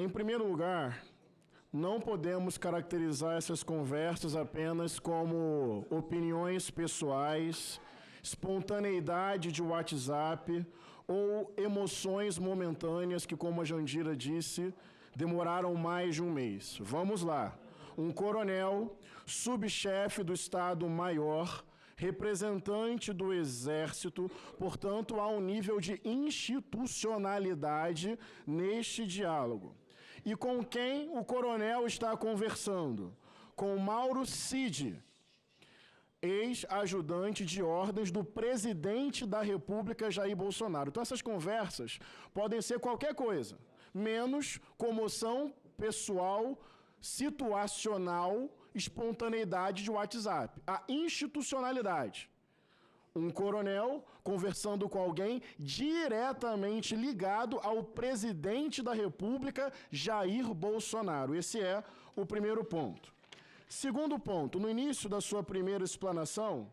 Em primeiro lugar, não podemos caracterizar essas conversas apenas como opiniões pessoais, espontaneidade de WhatsApp ou emoções momentâneas que, como a Jandira disse, demoraram mais de um mês. Vamos lá. Um coronel, subchefe do Estado-Maior, representante do Exército, portanto, há um nível de institucionalidade neste diálogo. E com quem o coronel está conversando? Com Mauro Cid, ex-ajudante de ordens do presidente da República, Jair Bolsonaro. Então, essas conversas podem ser qualquer coisa, menos comoção pessoal, situacional, espontaneidade de WhatsApp. A institucionalidade. Um coronel conversando com alguém diretamente ligado ao presidente da República, Jair Bolsonaro. Esse é o primeiro ponto. Segundo ponto, no início da sua primeira explanação,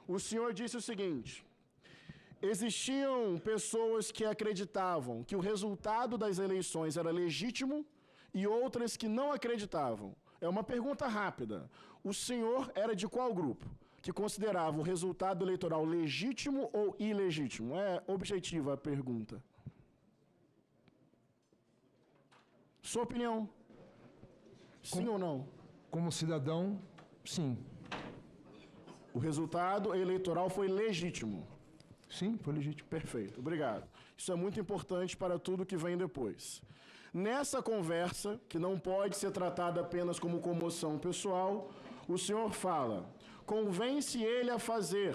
o senhor disse o seguinte: existiam pessoas que acreditavam que o resultado das eleições era legítimo e outras que não acreditavam. É uma pergunta rápida. O senhor era de qual grupo? Que considerava o resultado eleitoral legítimo ou ilegítimo? É objetiva a pergunta. Sua opinião? Sim ou não? Como cidadão, sim. O resultado eleitoral foi legítimo? Sim, foi legítimo. Perfeito, obrigado. Isso é muito importante para tudo que vem depois. Nessa conversa, que não pode ser tratada apenas como comoção pessoal, o senhor fala: convence ele a fazer,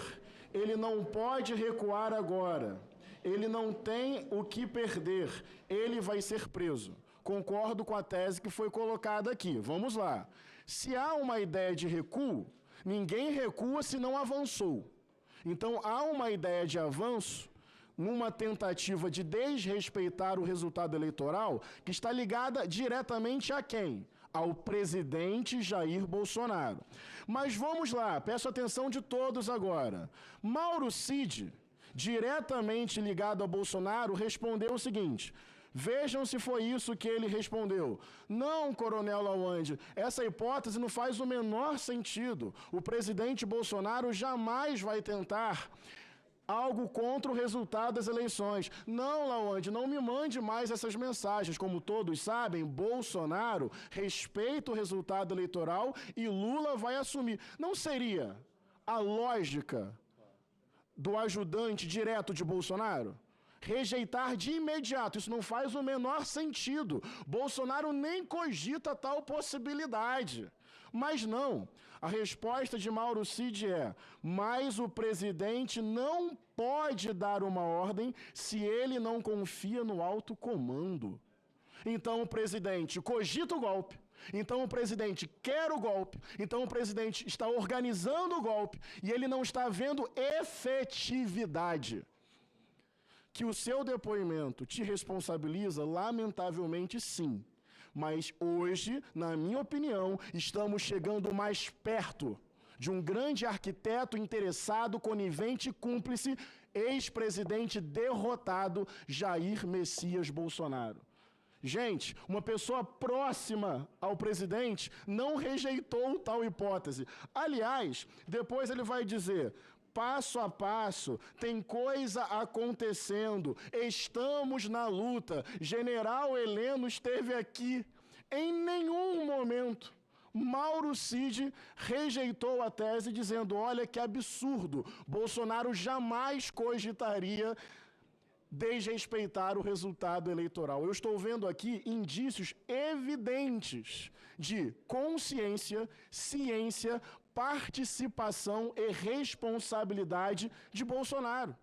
ele não pode recuar agora, ele não tem o que perder, ele vai ser preso. Concordo com a tese que foi colocada aqui. Vamos lá. Se há uma ideia de recuo, ninguém recua se não avançou. Então, há uma ideia de avanço numa tentativa de desrespeitar o resultado eleitoral que está ligada diretamente a quem? Ao presidente Jair Bolsonaro. Mas vamos lá, peço atenção de todos agora. Mauro Cid, diretamente ligado a Bolsonaro, respondeu o seguinte: vejam se foi isso que ele respondeu. Não, coronel Lawande, essa hipótese não faz o menor sentido. O presidente Bolsonaro jamais vai tentar algo contra o resultado das eleições. Não, Lawande, não me mande mais essas mensagens. Como todos sabem, Bolsonaro respeita o resultado eleitoral e Lula vai assumir. Não seria a lógica do ajudante direto de Bolsonaro rejeitar de imediato? Isso não faz o menor sentido. Bolsonaro nem cogita tal possibilidade. Mas não, a resposta de Mauro Cid é: mas o presidente não pode dar uma ordem se ele não confia no alto comando. Então o presidente cogita o golpe, então o presidente quer o golpe, então o presidente está organizando o golpe e ele não está vendo efetividade. Que o seu depoimento te responsabiliza, lamentavelmente sim. Mas hoje, na minha opinião, estamos chegando mais perto de um grande arquiteto interessado, conivente e cúmplice, ex-presidente derrotado, Jair Messias Bolsonaro. Gente, uma pessoa próxima ao presidente não rejeitou tal hipótese. Aliás, depois ele vai dizer: passo a passo, tem coisa acontecendo, estamos na luta, General Heleno esteve aqui. Em nenhum momento Mauro Cid rejeitou a tese dizendo: olha que absurdo, Bolsonaro jamais cogitaria desrespeitar o resultado eleitoral. Eu estou vendo aqui indícios evidentes de consciência, ciência, participação e responsabilidade de Bolsonaro.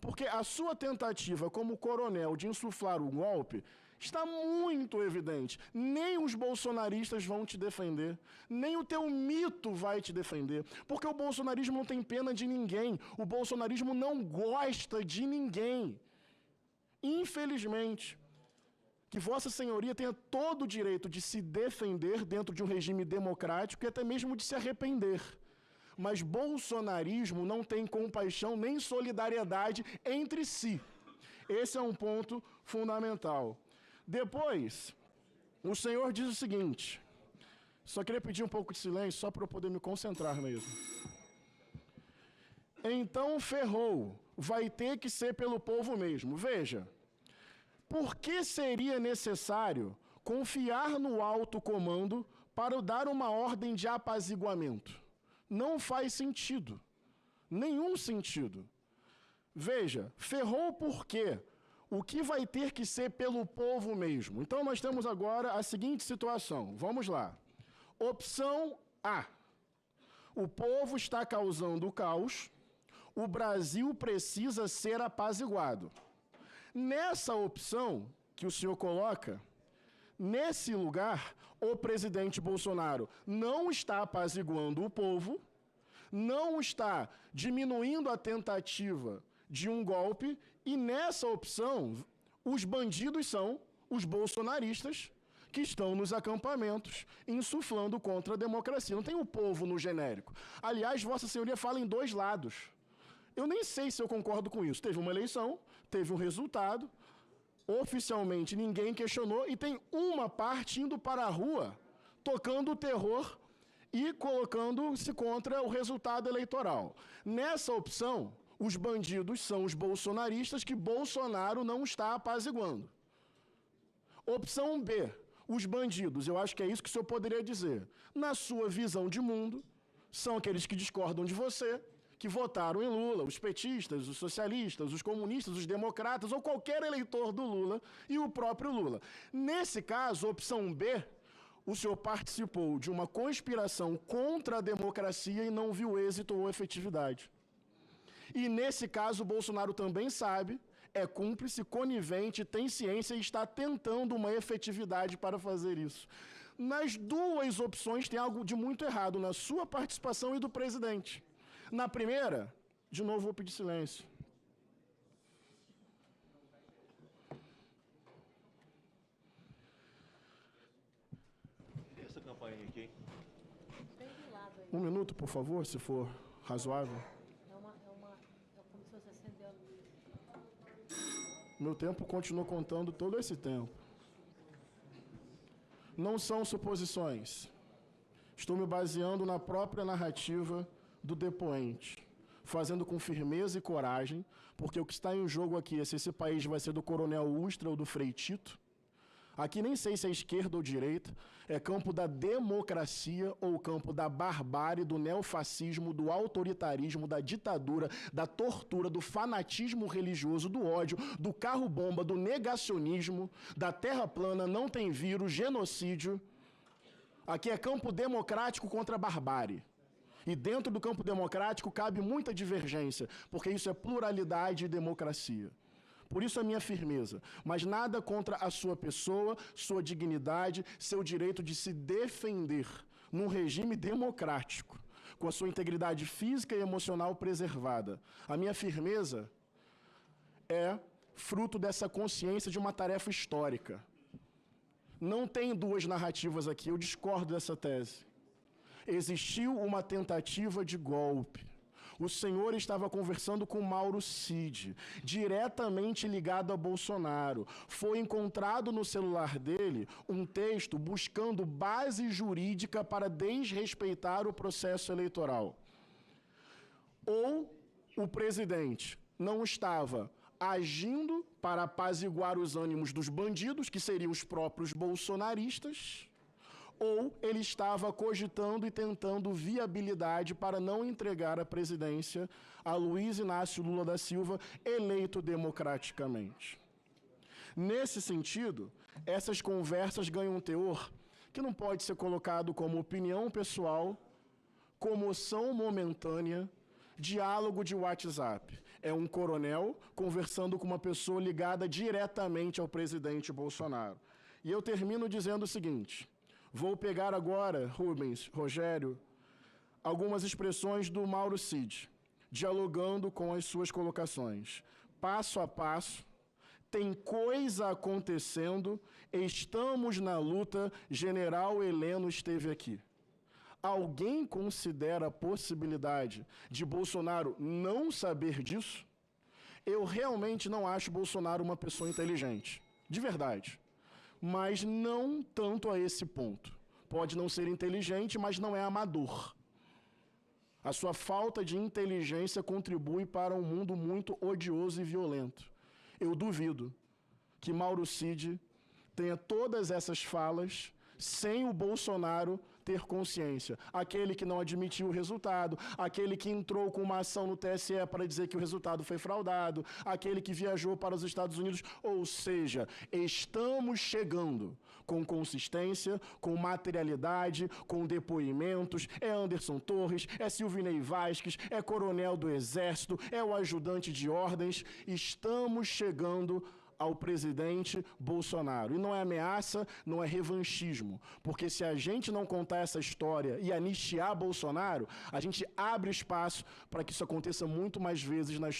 Porque a sua tentativa como coronel de insuflar o golpe está muito evidente. Nem os bolsonaristas vão te defender, nem o teu mito vai te defender, porque o bolsonarismo não tem pena de ninguém, o bolsonarismo não gosta de ninguém. Infelizmente, que Vossa Senhoria tenha todo o direito de se defender dentro de um regime democrático e até mesmo de se arrepender. Mas bolsonarismo não tem compaixão nem solidariedade entre si. Esse é um ponto fundamental. Depois, o Senhor diz o seguinte, só queria pedir um pouco de silêncio, só para eu poder me concentrar mesmo. Então ferrou, vai ter que ser pelo povo mesmo. Veja, por que seria necessário confiar no alto comando para dar uma ordem de apaziguamento? Não faz sentido, nenhum sentido. Veja, ferrou por quê? O que vai ter que ser pelo povo mesmo? Então nós temos agora a seguinte situação, vamos lá. Opção A, o povo está causando caos, o Brasil precisa ser apaziguado. Nessa opção que o senhor coloca, nesse lugar, o presidente Bolsonaro não está apaziguando o povo, não está diminuindo a tentativa de um golpe, e nessa opção, os bandidos são os bolsonaristas que estão nos acampamentos, insuflando contra a democracia. Não tem o povo no genérico. Aliás, Vossa Senhoria fala em dois lados. Eu nem sei se eu concordo com isso. Teve uma eleição, teve um resultado, oficialmente ninguém questionou, e tem uma parte indo para a rua, tocando o terror e colocando-se contra o resultado eleitoral. Nessa opção, os bandidos são os bolsonaristas que Bolsonaro não está apaziguando. Opção B, os bandidos, eu acho que é isso que o senhor poderia dizer. Na sua visão de mundo, são aqueles que discordam de você, que votaram em Lula, os petistas, os socialistas, os comunistas, os democratas, ou qualquer eleitor do Lula e o próprio Lula. Nesse caso, opção B, o senhor participou de uma conspiração contra a democracia e não viu êxito ou efetividade. E nesse caso, o Bolsonaro também sabe, é cúmplice, conivente, tem ciência e está tentando uma efetividade para fazer isso. Nas duas opções tem algo de muito errado, na sua participação e do presidente. Na primeira, de novo vou pedir silêncio. Essa campainha aqui, hein? Um minuto, por favor, se for razoável. É como se fosse acender a luz. Meu tempo continua contando todo esse tempo. Não são suposições. Estou me baseando na própria narrativa do depoente, fazendo com firmeza e coragem, porque o que está em jogo aqui é se esse país vai ser do Coronel Ustra ou do Frei Tito. Aqui nem sei se é esquerda ou direita, é campo da democracia ou campo da barbárie, do neofascismo, do autoritarismo, da ditadura, da tortura, do fanatismo religioso, do ódio, do carro-bomba, do negacionismo, da terra plana, não tem vírus, genocídio. Aqui é campo democrático contra a barbárie. E dentro do campo democrático cabe muita divergência, porque isso é pluralidade e democracia. Por isso a minha firmeza, mas nada contra a sua pessoa, sua dignidade, seu direito de se defender num regime democrático, com a sua integridade física e emocional preservada. A minha firmeza é fruto dessa consciência de uma tarefa histórica. Não tem duas narrativas aqui, eu discordo dessa tese. Existiu uma tentativa de golpe. O senhor estava conversando com Mauro Cid, diretamente ligado a Bolsonaro. Foi encontrado no celular dele um texto buscando base jurídica para desrespeitar o processo eleitoral. Ou o presidente não estava agindo para apaziguar os ânimos dos bandidos, que seriam os próprios bolsonaristas, ou ele estava cogitando e tentando viabilidade para não entregar a presidência a Luiz Inácio Lula da Silva, eleito democraticamente. Nesse sentido, essas conversas ganham um teor que não pode ser colocado como opinião pessoal, comoção momentânea, diálogo de WhatsApp. É um coronel conversando com uma pessoa ligada diretamente ao presidente Bolsonaro. E eu termino dizendo o seguinte: vou pegar agora, Rubens, Rogério, algumas expressões do Mauro Cid, dialogando com as suas colocações. Passo a passo, tem coisa acontecendo, estamos na luta, General Heleno esteve aqui. Alguém considera a possibilidade de Bolsonaro não saber disso? Eu realmente não acho Bolsonaro uma pessoa inteligente, de verdade. mas não tanto a esse ponto. Pode não ser inteligente, mas não é amador. A sua falta de inteligência contribui para um mundo muito odioso e violento. Eu duvido que Mauro Cid tenha todas essas falas sem o Bolsonaro ter consciência. Aquele que não admitiu o resultado, aquele que entrou com uma ação no TSE para dizer que o resultado foi fraudado, aquele que viajou para os Estados Unidos. Ou seja, estamos chegando com consistência, com materialidade, com depoimentos. É Anderson Torres, é Silvinei Vasquez, é coronel do Exército, é o ajudante de ordens. Estamos chegando ao presidente Bolsonaro. E não é ameaça, não é revanchismo. Porque se a gente não contar essa história e anistiar Bolsonaro, a gente abre espaço para que isso aconteça muito mais vezes na história.